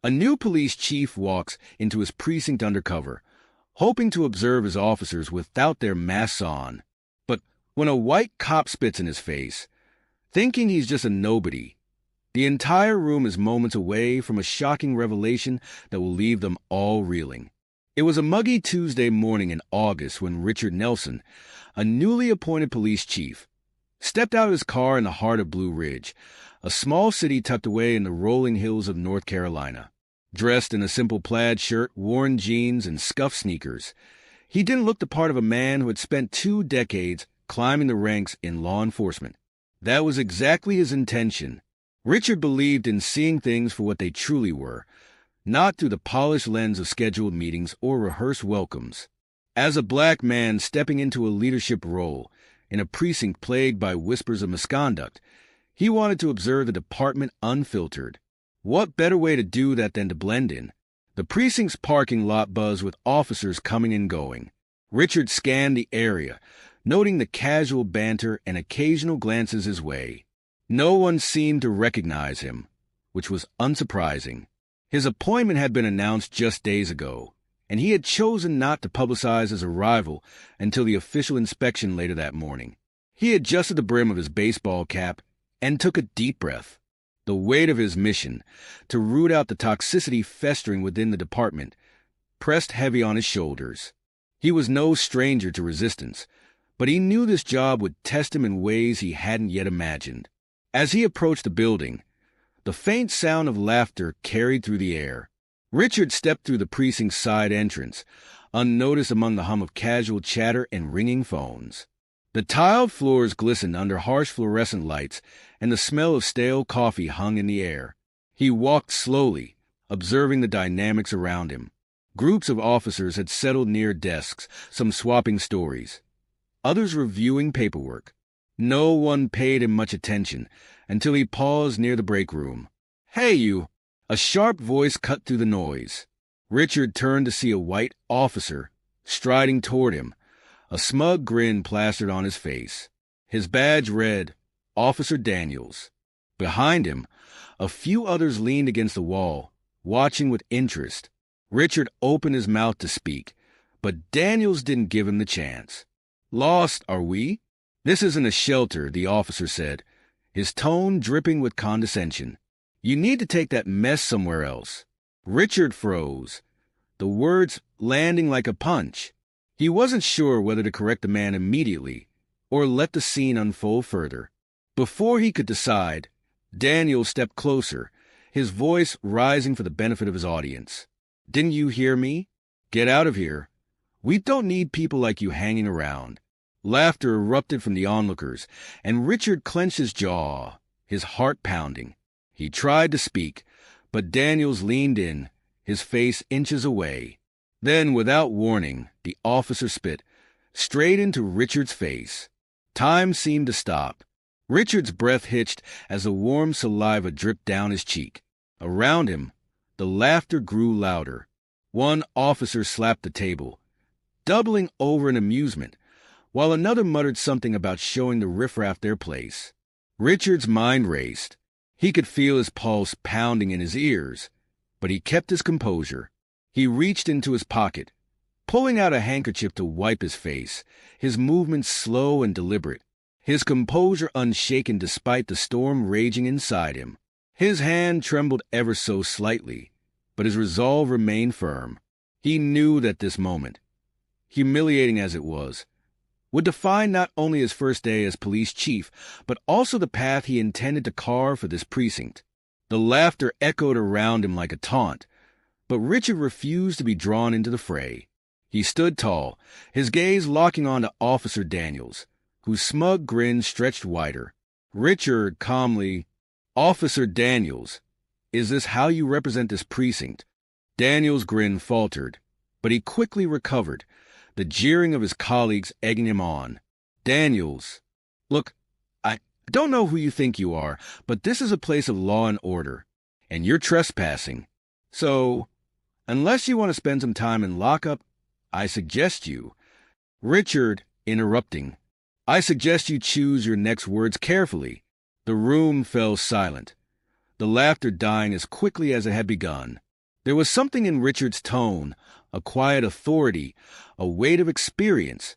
A new police chief walks into his precinct undercover, hoping to observe his officers without their masks on. But when a white cop spits in his face, thinking he's just a nobody, the entire room is moments away from a shocking revelation that will leave them all reeling. It was a muggy Tuesday morning in August when Richard Nelson, a newly appointed police chief, stepped out of his car in the heart of Blue Ridge, a small city tucked away in the rolling hills of North Carolina. Dressed in a simple plaid shirt, worn jeans, and scuffed sneakers, he didn't look the part of a man who had spent 2 decades climbing the ranks in law enforcement. That was exactly his intention. Richard believed in seeing things for what they truly were, not through the polished lens of scheduled meetings or rehearsed welcomes. As a black man stepping into a leadership role in a precinct plagued by whispers of misconduct, he wanted to observe the department unfiltered. What better way to do that than to blend in? The precinct's parking lot buzzed with officers coming and going. Richard scanned the area, noting the casual banter and occasional glances his way. No one seemed to recognize him, which was unsurprising. His appointment had been announced just days ago, and he had chosen not to publicize his arrival until the official inspection later that morning. He adjusted the brim of his baseball cap and took a deep breath. The weight of his mission, to root out the toxicity festering within the department, pressed heavy on his shoulders. He was no stranger to resistance, but he knew this job would test him in ways he hadn't yet imagined. As he approached the building, the faint sound of laughter carried through the air. Richard stepped through the precinct's side entrance, unnoticed among the hum of casual chatter and ringing phones. The tiled floors glistened under harsh fluorescent lights, and the smell of stale coffee hung in the air. He walked slowly, observing the dynamics around him. Groups of officers had settled near desks, some swapping stories, others reviewing paperwork. No one paid him much attention until he paused near the break room. "Hey, you!" A sharp voice cut through the noise. Richard turned to see a white officer striding toward him, a smug grin plastered on his face. His badge read, Officer Daniels. Behind him, a few others leaned against the wall, watching with interest. Richard opened his mouth to speak, but Daniels didn't give him the chance. "Lost, are we?" "This isn't a shelter," the officer said, his tone dripping with condescension. "You need to take that mess somewhere else." Richard froze, the words landing like a punch. He wasn't sure whether to correct the man immediately or let the scene unfold further. Before he could decide, Daniel stepped closer, his voice rising for the benefit of his audience. "Didn't you hear me? Get out of here. We don't need people like you hanging around." Laughter erupted from the onlookers, and Richard clenched his jaw, his heart pounding. He tried to speak, but Daniels leaned in, his face inches away. Then, without warning, the officer spit, straight into Richard's face. Time seemed to stop. Richard's breath hitched as the warm saliva dripped down his cheek. Around him, the laughter grew louder. One officer slapped the table, doubling over in amusement, while another muttered something about showing the riffraff their place. Richard's mind raced. He could feel his pulse pounding in his ears, but he kept his composure. He reached into his pocket, pulling out a handkerchief to wipe his face, his movements slow and deliberate, his composure unshaken despite the storm raging inside him. His hand trembled ever so slightly, but his resolve remained firm. He knew that this moment, humiliating as it was, would define not only his first day as police chief, but also the path he intended to carve for this precinct. The laughter echoed around him like a taunt, but Richard refused to be drawn into the fray. He stood tall, his gaze locking on to Officer Daniels, whose smug grin stretched wider. Richard calmly, "Officer Daniels, is this how you represent this precinct?" Daniels' grin faltered, but he quickly recovered, the jeering of his colleagues egging him on. "Daniels, look, I don't know who you think you are, but this is a place of law and order, and you're trespassing. So, unless you want to spend some time in lockup, I suggest you—" Richard, interrupting, "I suggest you choose your next words carefully." The room fell silent, the laughter dying as quickly as it had begun. There was something in Richard's tone, a quiet authority, a weight of experience,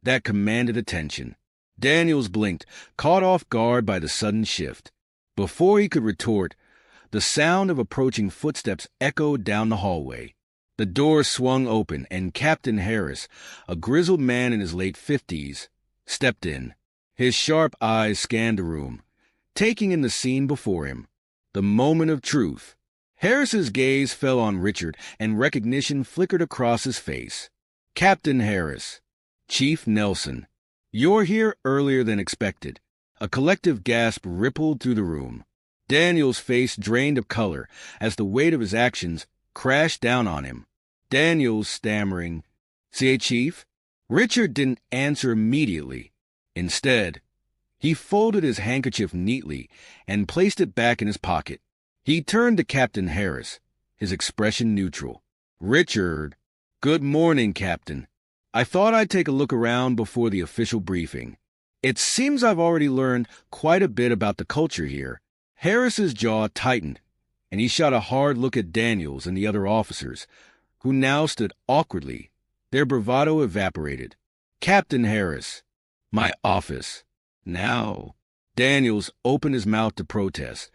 that commanded attention. Daniels blinked, caught off guard by the sudden shift. Before he could retort, the sound of approaching footsteps echoed down the hallway. The door swung open, and Captain Harris, a grizzled man in his late 50s, stepped in. His sharp eyes scanned the room, taking in the scene before him. The moment of truth. Harris's gaze fell on Richard, and recognition flickered across his face. Captain Harris. Chief Nelson. You're here earlier than expected. A collective gasp rippled through the room. Daniel's face drained of color as the weight of his actions crashed down on him. Daniels stammering, "CA Chief?" Richard didn't answer immediately. Instead, he folded his handkerchief neatly and placed it back in his pocket. He turned to Captain Harris, his expression neutral. "Richard, good morning, Captain. I thought I'd take a look around before the official briefing. It seems I've already learned quite a bit about the culture here." Harris's jaw tightened, and he shot a hard look at Daniels and the other officers, who now stood awkwardly, their bravado evaporated. "Captain Harris, my office." Now, Daniels opened his mouth to protest,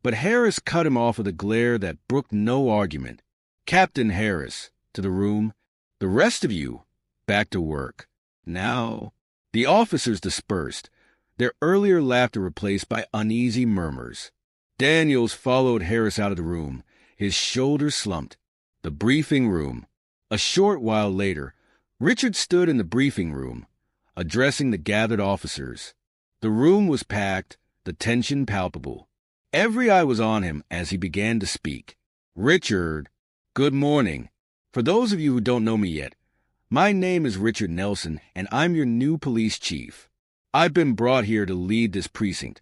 but Harris cut him off with a glare that brooked no argument. "Captain Harris, to the room. The rest of you, back to work." Now, the officers dispersed, their earlier laughter replaced by uneasy murmurs. Daniels followed Harris out of the room, his shoulders slumped. The briefing room. A short while later, Richard stood in the briefing room, addressing the gathered officers. The room was packed, the tension palpable. Every eye was on him as he began to speak. "Richard, good morning. For those of you who don't know me yet, my name is Richard Nelson, and I'm your new police chief. I've been brought here to lead this precinct,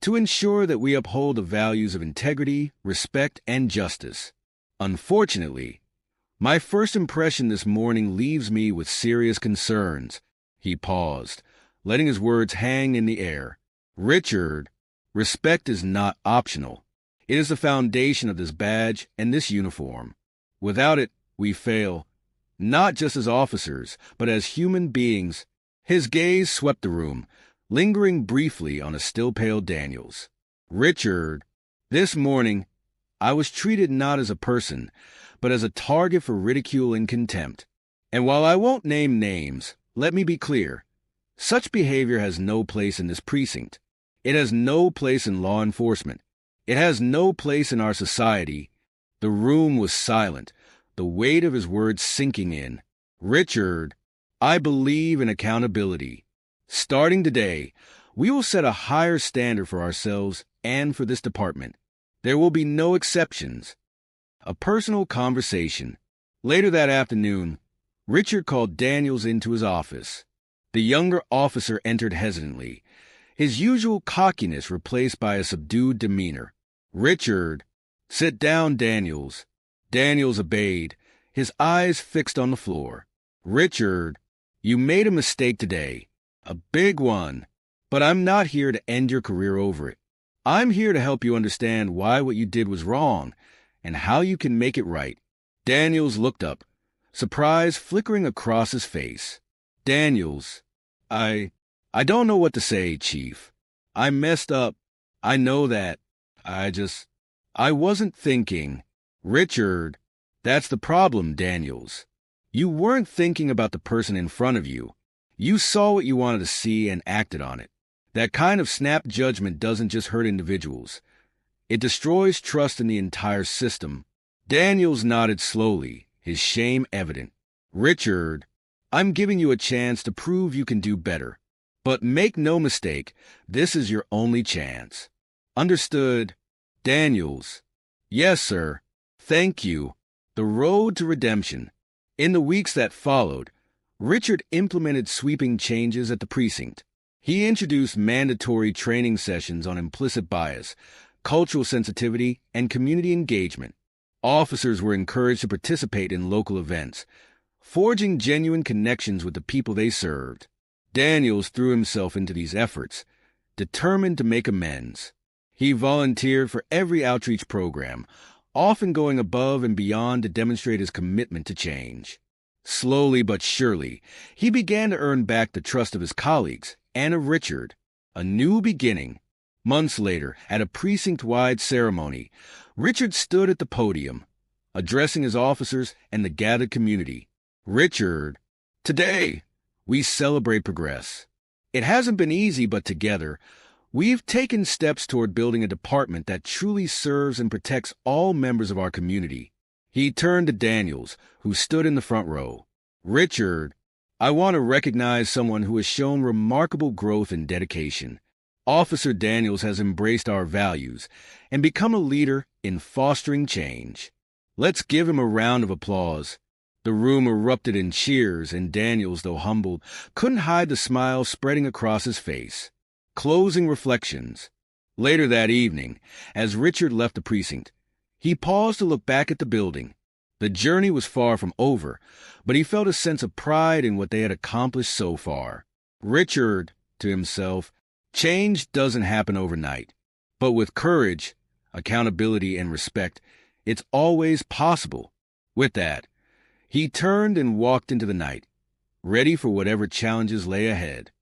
to ensure that we uphold the values of integrity, respect, and justice. Unfortunately, my first impression this morning leaves me with serious concerns." He paused, letting his words hang in the air. "Richard, respect is not optional. It is the foundation of this badge and this uniform. Without it, we fail, not just as officers, but as human beings." His gaze swept the room, lingering briefly on a still pale Daniels. "Richard, this morning, I was treated not as a person, but as a target for ridicule and contempt. And while I won't name names, let me be clear. Such behavior has no place in this precinct. It has no place in law enforcement. It has no place in our society." The room was silent, the weight of his words sinking in. "Richard, I believe in accountability. Starting today, we will set a higher standard for ourselves and for this department. There will be no exceptions." A personal conversation. Later that afternoon, Richard called Daniels into his office. The younger officer entered hesitantly, his usual cockiness replaced by a subdued demeanor. "Richard, sit down, Daniels." Daniels obeyed, his eyes fixed on the floor. "Richard, you made a mistake today, a big one, but I'm not here to end your career over it. I'm here to help you understand why what you did was wrong and how you can make it right." Daniels looked up, surprise flickering across his face. "Daniels, I don't know what to say, Chief. I messed up. I know that. I wasn't thinking." "Richard, that's the problem, Daniels. You weren't thinking about the person in front of you. You saw what you wanted to see and acted on it. That kind of snap judgment doesn't just hurt individuals. It destroys trust in the entire system." Daniels nodded slowly, his shame evident. "Richard, I'm giving you a chance to prove you can do better. But make no mistake, this is your only chance." "Understood." "Daniels." "Yes, sir. Thank you." The road to redemption. In the weeks that followed, Richard implemented sweeping changes at the precinct. He introduced mandatory training sessions on implicit bias, cultural sensitivity, and community engagement. Officers were encouraged to participate in local events, forging genuine connections with the people they served. Daniels threw himself into these efforts, determined to make amends. He volunteered for every outreach program, often going above and beyond to demonstrate his commitment to change. Slowly but surely, he began to earn back the trust of his colleagues and of Richard. A new beginning. Months later, at a precinct-wide ceremony, Richard stood at the podium, addressing his officers and the gathered community. Richard, today, we celebrate progress. It hasn't been easy, but together, we've taken steps toward building a department that truly serves and protects all members of our community. He turned to Daniels, who stood in the front row. Richard, I want to recognize someone who has shown remarkable growth and dedication. Officer Daniels has embraced our values and become a leader in fostering change. Let's give him a round of applause. The room erupted in cheers, and Daniels, though humbled, couldn't hide the smile spreading across his face. Closing reflections. Later that evening, as Richard left the precinct, he paused to look back at the building. The journey was far from over, but he felt a sense of pride in what they had accomplished so far. Richard, to himself, change doesn't happen overnight, but with courage, accountability, and respect, it's always possible. With that, he turned and walked into the night, ready for whatever challenges lay ahead.